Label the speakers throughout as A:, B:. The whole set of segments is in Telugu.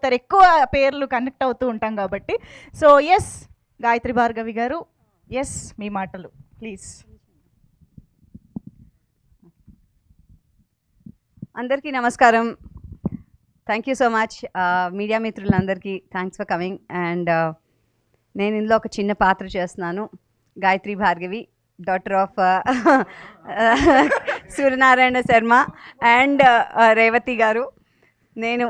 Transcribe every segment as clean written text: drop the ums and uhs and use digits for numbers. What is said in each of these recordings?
A: ఎక్కువ పేర్లు కనెక్ట్ అవుతూ ఉంటాం కాబట్టి. సో ఎస్ గాయత్రి భార్గవి గారు, ఎస్ మీ మాటలు ప్లీజ్.
B: అందరికీ నమస్కారం. Thank you so much media మిత్రులందరికీ థ్యాంక్స్ ఫర్ కమింగ్. అండ్ నేను ఇందులో ఒక చిన్న పాత్ర చేస్తున్నాను. Gayatri Bhargavi, daughter of Suryanarayana Sharma and Revathi గారు. నేను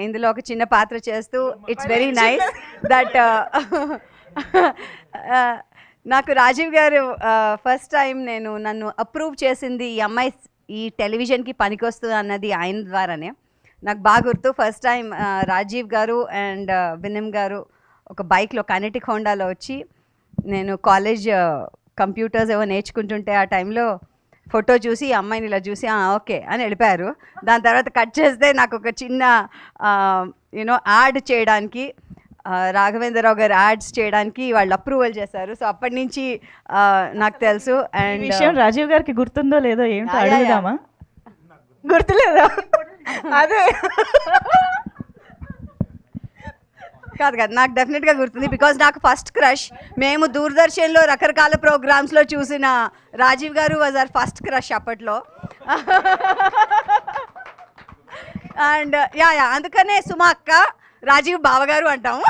B: ఇందులో ఒక చిన్న పాత్ర చేస్తూ ఇట్స్ వెరీ నైస్ దట్ నాకు రాజీవ్ గారు ఫస్ట్ టైం నన్ను అప్రూవ్ చేసింది ఈ అమ్మాయి ఈ టెలివిజన్కి పనికొస్తుంది అన్నది ఆయన ద్వారానే. నాకు బాగా గుర్తు, ఫస్ట్ టైం రాజీవ్ గారు అండ్ వినమ్ గారు ఒక బైక్లో కైనెటిక్ హోండాలో వచ్చి, నేను కాలేజ్ కంప్యూటర్స్ ఏవో నేర్చుకుంటుంటే ఆ టైంలో ఫోటో చూసి ఈ అమ్మాయిని ఇలా చూసి ఓకే అని వెళ్ళిపోయారు. దాని తర్వాత కట్ చేస్తే నాకు ఒక చిన్న యాడ్ చేయడానికి, రాఘవేంద్రరావు గారు యాడ్స్ చేయడానికి వాళ్ళు అప్రూవల్ చేశారు. సో అప్పటి నుంచి నాకు తెలుసు. అండ్
A: విషయం రాజీవ్ గారికి గుర్తుందో లేదో ఏంటో అడుగుదామా? గుర్తులేదా? అదే
B: కాదు నాకు డెఫినెట్గా గుర్తుంది. బికాజ్ నాకు ఫస్ట్ క్రష్, మేము దూరదర్శన్లో రకరకాల ప్రోగ్రామ్స్లో చూసిన రాజీవ్ గారు వాజ్ అవర్ ఫస్ట్ క్రష్ అప్పట్లో. అండ్ అందుకనే సుమా అక్క, రాజీవ్ బావగారు అంటాము.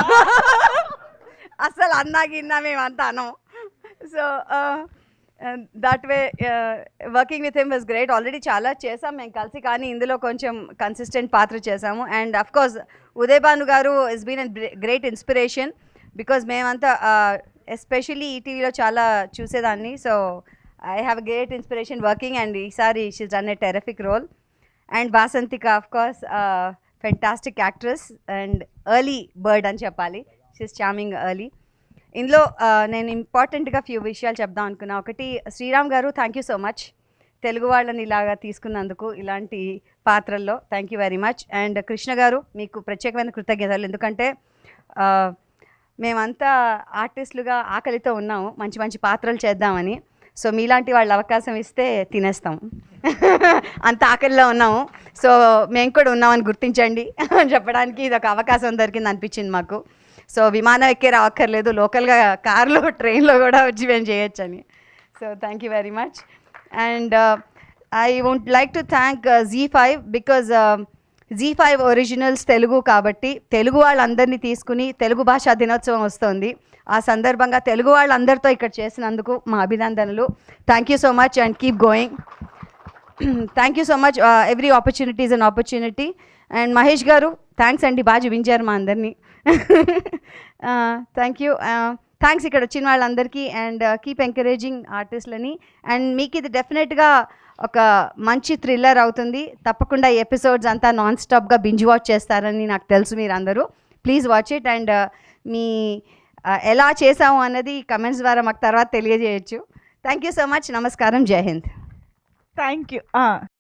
B: అసలు అన్నా గిన్నా మేమంతా అనం. So that way working with him was great. Already చాలా చేసాం మేము కలిసి, కానీ ఇందులో కొంచెం కన్సిస్టెంట్ పాత్ర చేసాము. And of course Uday Bhanu గారు is been a great inspiration, because మేమంతా ఎస్పెషల్లీ ఈటీవీలో చాలా చూసేదాన్ని. So I have a great inspiration working, and ఈసారి she's done a terrific role. And Vasanthika of course fantastic actress and early bird అని చెప్పాలి. She's charming early. ఇందులో నేను ఇంపార్టెంట్గా ఫ్యూ విషయాలు చెప్దాం అనుకున్నా. ఒకటి, శ్రీరామ్ గారు thank you so much Telugu వాళ్ళని ఇలాగా తీసుకున్నందుకు ఇలాంటి పాత్రల్లో, thank you very much. And Krishna గారు మీకు ప్రత్యేకమైన కృతజ్ఞతలు, ఎందుకంటే మేమంతా ఆర్టిస్టులుగా ఆకలితో ఉన్నాము మంచి మంచి పాత్రలు చేద్దామని. సో మీలాంటి వాళ్ళు అవకాశం ఇస్తే తినేస్తాం, అంత ఆకలిలో ఉన్నాము. సో మేము కూడా ఉన్నామని గుర్తించండి అని చెప్పడానికి ఇది ఒక అవకాశం దొరికింది అనిపించింది మాకు. సో విమానం ఎక్కే రావక్కర్లేదు, లోకల్గా కార్లో ట్రైన్లో కూడా వచ్చి మేము చేయొచ్చని. So thank you very much. And I would like to thank ZEE5, because ZEE5 originals Telugu కాబట్టి తెలుగు వాళ్ళందరినీ తీసుకుని తెలుగు భాషా దినోత్సవం వస్తుంది. ఆ సందర్భంగా తెలుగు వాళ్ళందరితో ఇక్కడ చేసినందుకు మా అభినందనలు. Thank you so much and keep going. Thank you so much. Every opportunity is an opportunity. And Mahesh గారు థ్యాంక్స్ అండి, బాగా చూపించారు మా అందరినీ. Thank you. థ్యాంక్స్ ఇక్కడ వచ్చిన వాళ్ళందరికీ. అండ్ కీప్ ఎంకరేజింగ్ ఆర్టిస్ట్లని. అండ్ మీకు ఇది డెఫినెట్గా ఒక మంచి థ్రిల్లర్ అవుతుంది. తప్పకుండా ఈ ఎపిసోడ్స్ అంతా నాన్ స్టాప్గా బింజ్ వాచ్ చేస్తారని నాకు తెలుసు మీరు అందరూ. Please watch it. అండ్ మీ ఎలా చేసాము అన్నది కమెంట్స్ ద్వారా మాకు తర్వాత తెలియజేయచ్చు. Thank you so much. నమస్కారం. జై హింద్.
A: Thank you.